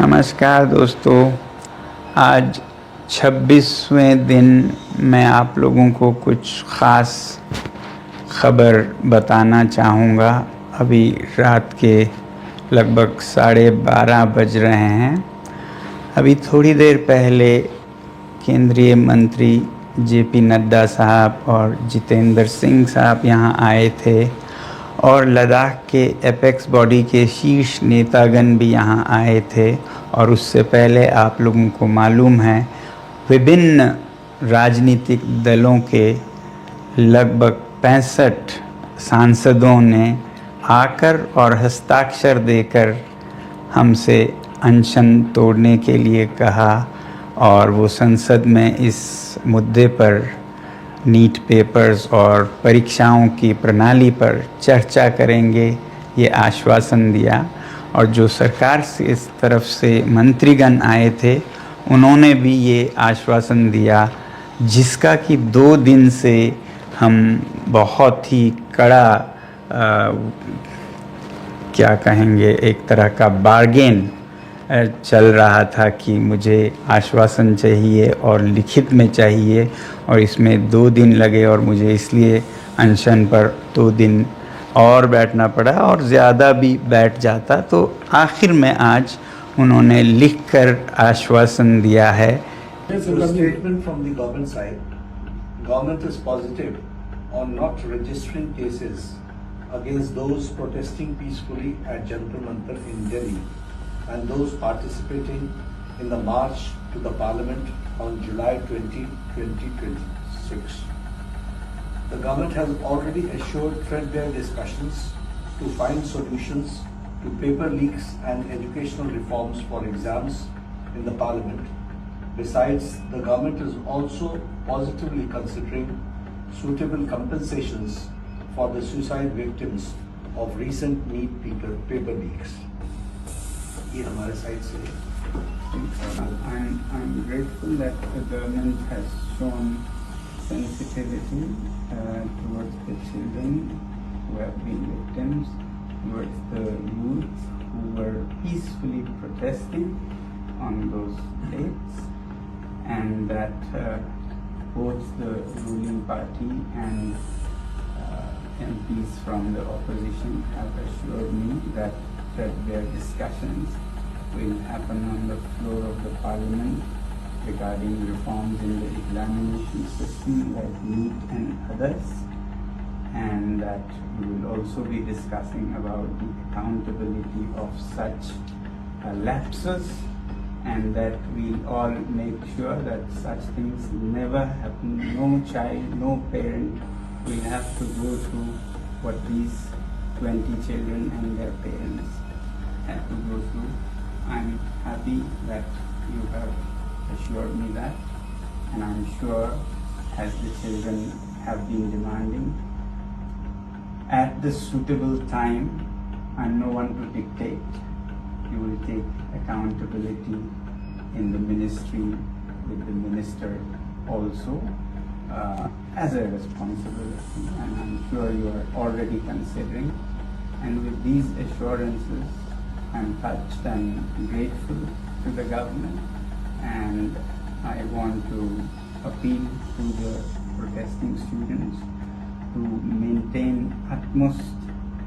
नमस्कार दोस्तों, आज 26वें दिन मैं आप लोगों को कुछ ख़ास खबर बताना चाहूँगा। अभी रात के लगभग 12:30 बज रहे हैं। अभी थोड़ी देर पहले केंद्रीय मंत्री जेपी नड्डा साहब और जितेंद्र सिंह साहब यहाँ आए थे और लद्दाख के एपेक्स बॉडी के शीर्ष नेतागण भी यहाँ आए थे। और उससे पहले आप लोगों को मालूम है, विभिन्न राजनीतिक दलों के लगभग 65 सांसदों ने आकर और हस्ताक्षर देकर हमसे अनशन तोड़ने के लिए कहा और वो संसद में इस मुद्दे पर नीट पेपर्स और परीक्षाओं की प्रणाली पर चर्चा करेंगे, ये आश्वासन दिया। और जो सरकार से इस तरफ से मंत्रीगण आए थे, उन्होंने भी ये आश्वासन दिया, जिसका कि 2 दिन से हम बहुत ही कड़ा क्या कहेंगे, एक तरह का बार्गेन चल रहा था कि मुझे आश्वासन चाहिए और लिखित में चाहिए, और इसमें 2 दिन लगे और मुझे इसलिए अनशन पर 2 दिन और बैठना पड़ा, और ज़्यादा भी बैठ जाता तो आखिर में आज उन्होंने लिखकर आश्वासन दिया है। Statement from the government side, government is positive on not registering cases against those protesting peacefully at Jantar Mantar in Delhi and those participating in the march to the parliament on July 20, 2026. The government has already assured threadbare discussions to find solutions to paper leaks and educational reforms for exams in the parliament. Besides, the government is also positively considering suitable compensations for the suicide victims of recent NEET paper leaks. ये हमारे side से I'm grateful that the government has shown sensitivity towards the children who have been victims, towards the youth who were peacefully protesting on those dates, and that both the ruling party and MPs from the opposition have assured me that their discussions will happen on the floor of the parliament regarding reforms in the examination system like NEET and others, and that we will also be discussing about the accountability of such lapses, and that we'll all make sure that such things never happen. No child, no parent will have to go through what these 20 children and their parents have to go through. I'm happy that you have assured me that, and I'm sure, as the children have been demanding, at the suitable time, I'm no one to dictate, you will take accountability in the ministry with the minister also as a responsibility, and I'm sure you are already considering. And with these assurances, I'm touched and grateful to the government, and I want to appeal to the protesting students to maintain utmost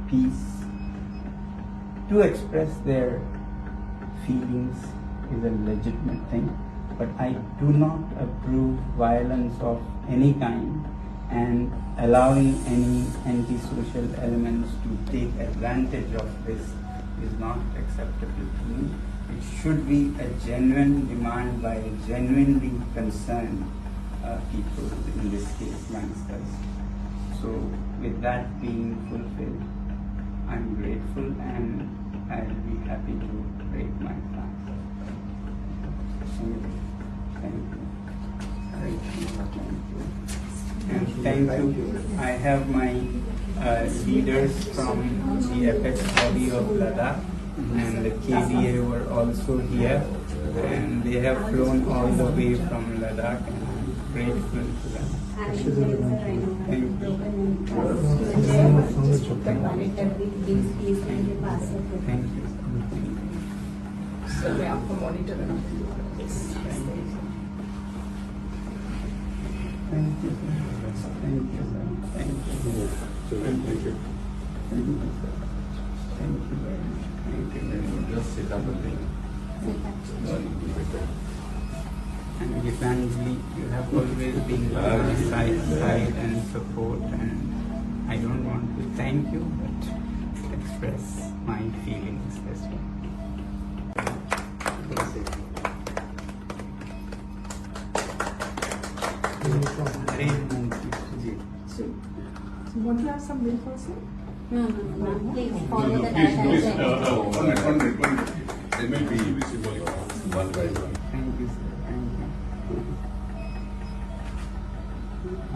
peace. To express their feelings is a legitimate thing, but I do not approve violence of any kind, and allowing any antisocial elements to take advantage of this is not acceptable to me. It should be a genuine demand by genuinely concerned people, in this case youngsters. So with that being fulfilled, I'm grateful and I'll be happy to break my fast. Thank you. I have my leaders from the apex body of Ladakh and the KDA were also here, and they have flown all the way from Ladakh, and I'm grateful to them. Thank you. Thank you. Sir मैं आपको monitor रखूंगी। Thank you, sir. Thank you, sir. Thank you. Thank you. Thank you, sir. Thank you very much. Thank you very much. Just sit up and And Gitanji, you have always been by my side and support, and I don't want to thank you, but express my feelings as well. Arrangement, ji. So want to have some milk also? No, please follow the diet. one minute. There may be visible one by one. Thank you, sir. Thank you.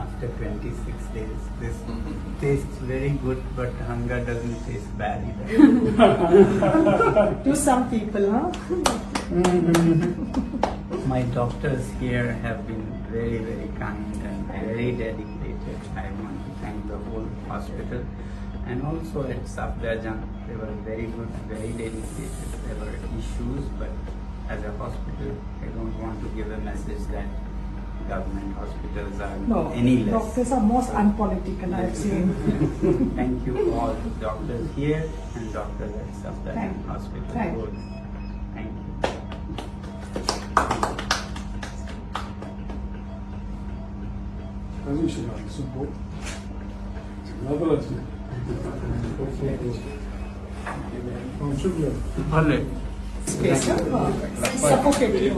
After 26 days, this tastes very good, but hunger doesn't taste bad either. To some people, huh? My doctors here have been very, very kind and very dedicated. I want to thank the whole hospital, and also at Safdarjung, they were very good, very dedicated. There were issues, but as a hospital, I don't want to give a message that government hospitals are No, any less. doctors are most unpolitical, I have seen. Thank you all doctors here and doctors at Safdarjung Thank you. Hospital. Thank you. both. Thank you. Vale. Space, huh? Suffocating.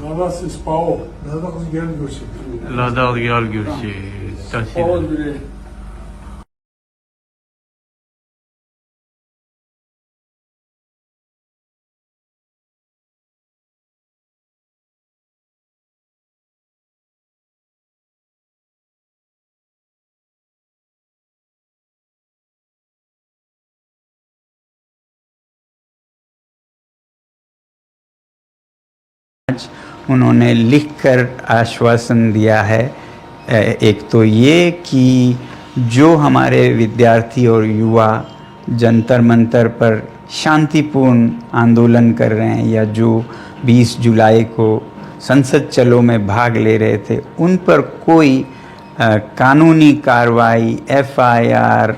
Navas Pao. Navas Gelgushi. Ladal Yargursi, Pao Tashi. bile. आज उन्होंने लिखकर आश्वासन दिया है। एक तो ये कि जो हमारे विद्यार्थी और युवा जंतर मंतर पर शांतिपूर्ण आंदोलन कर रहे हैं या जो 20 जुलाई को संसद चलो में भाग ले रहे थे, उन पर कोई कानूनी कार्रवाई, FIR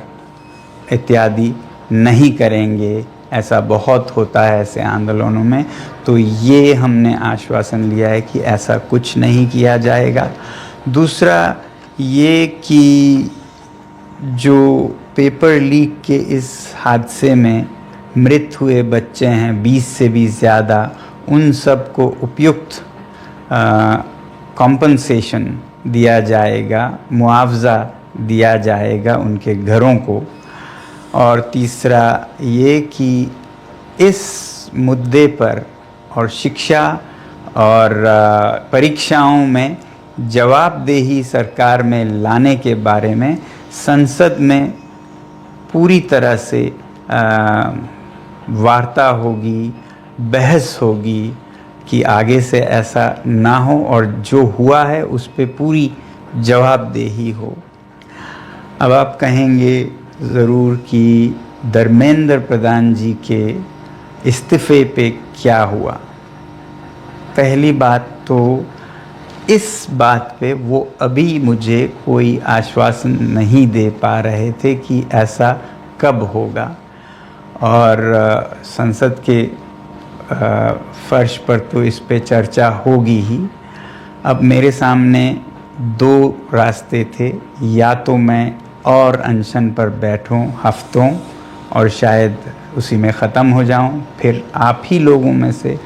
इत्यादि नहीं करेंगे। ऐसा बहुत होता है ऐसे आंदोलनों में, तो ये हमने आश्वासन लिया है कि ऐसा कुछ नहीं किया जाएगा। दूसरा ये कि जो पेपर लीक के इस हादसे में मृत हुए बच्चे हैं 20 से भी ज़्यादा, उन सब को उपयुक्त कॉम्पनसेशन दिया जाएगा, मुआवजा दिया जाएगा उनके घरों को। और तीसरा ये कि इस मुद्दे पर और शिक्षा और परीक्षाओं में जवाबदेही सरकार में लाने के बारे में संसद में पूरी तरह से वार्ता होगी, बहस होगी कि आगे से ऐसा ना हो और जो हुआ है उस पे पूरी जवाबदेही हो। अब आप कहेंगे ज़रूर कि धर्मेंद्र प्रधान जी के इस्तीफ़े पे क्या हुआ। पहली बात तो इस बात पे वो अभी मुझे कोई आश्वासन नहीं दे पा रहे थे कि ऐसा कब होगा, और संसद के फर्श पर तो इस पे चर्चा होगी ही। अब मेरे सामने दो रास्ते थे, या तो मैं और अनशन पर बैठूं हफ्तों और शायद उसी में ख़त्म हो जाऊं, फिर आप ही लोगों में से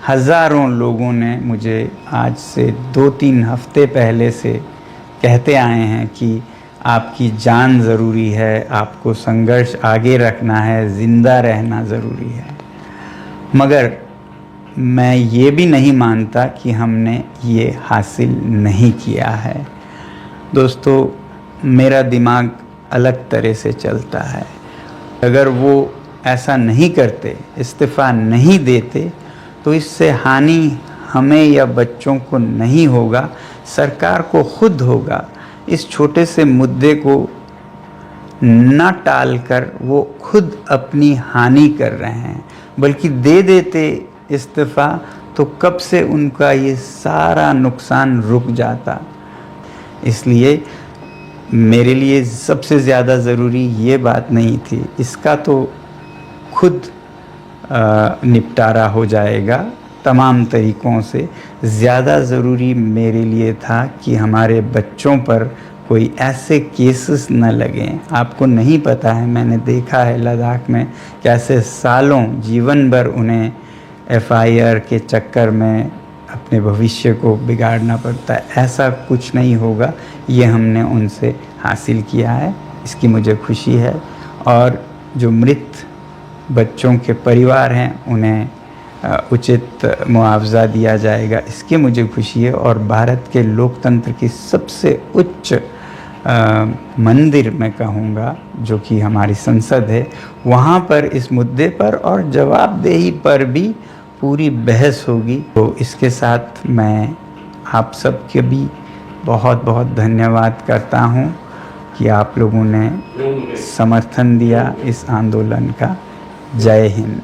हज़ारों लोगों ने मुझे आज से 2-3 हफ्ते पहले से कहते आए हैं कि आपकी जान ज़रूरी है, आपको संघर्ष आगे रखना है, ज़िंदा रहना ज़रूरी है। मगर मैं ये भी नहीं मानता कि हमने ये हासिल नहीं किया है। दोस्तों, मेरा दिमाग अलग तरह से चलता है। अगर वो ऐसा नहीं करते, इस्तीफ़ा नहीं देते, तो इससे हानि हमें या बच्चों को नहीं होगा, सरकार को खुद होगा। इस छोटे से मुद्दे को न टालकर वो खुद अपनी हानि कर रहे हैं, बल्कि दे देते इस्तीफ़ा तो कब से उनका ये सारा नुकसान रुक जाता। इसलिए मेरे लिए सबसे ज़्यादा ज़रूरी ये बात नहीं थी, इसका तो खुद निपटारा हो जाएगा तमाम तरीक़ों से। ज़्यादा ज़रूरी मेरे लिए था कि हमारे बच्चों पर कोई ऐसे केसेस न लगें। आपको नहीं पता है, मैंने देखा है लद्दाख में कैसे सालों जीवन भर उन्हें FIR के चक्कर में अपने भविष्य को बिगाड़ना पड़ता है। ऐसा कुछ नहीं होगा, ये हमने उनसे हासिल किया है, इसकी मुझे खुशी है। और जो मृत बच्चों के परिवार हैं उन्हें उचित मुआवजा दिया जाएगा, इसकी मुझे खुशी है। और भारत के लोकतंत्र की सबसे उच्च मंदिर मैं कहूँगा, जो कि हमारी संसद है, वहाँ पर इस मुद्दे पर और जवाबदेही पर भी पूरी बहस होगी। तो इसके साथ मैं आप सबके भी बहुत बहुत धन्यवाद करता हूँ कि आप लोगों ने समर्थन दिया इस आंदोलन का। जय हिंद।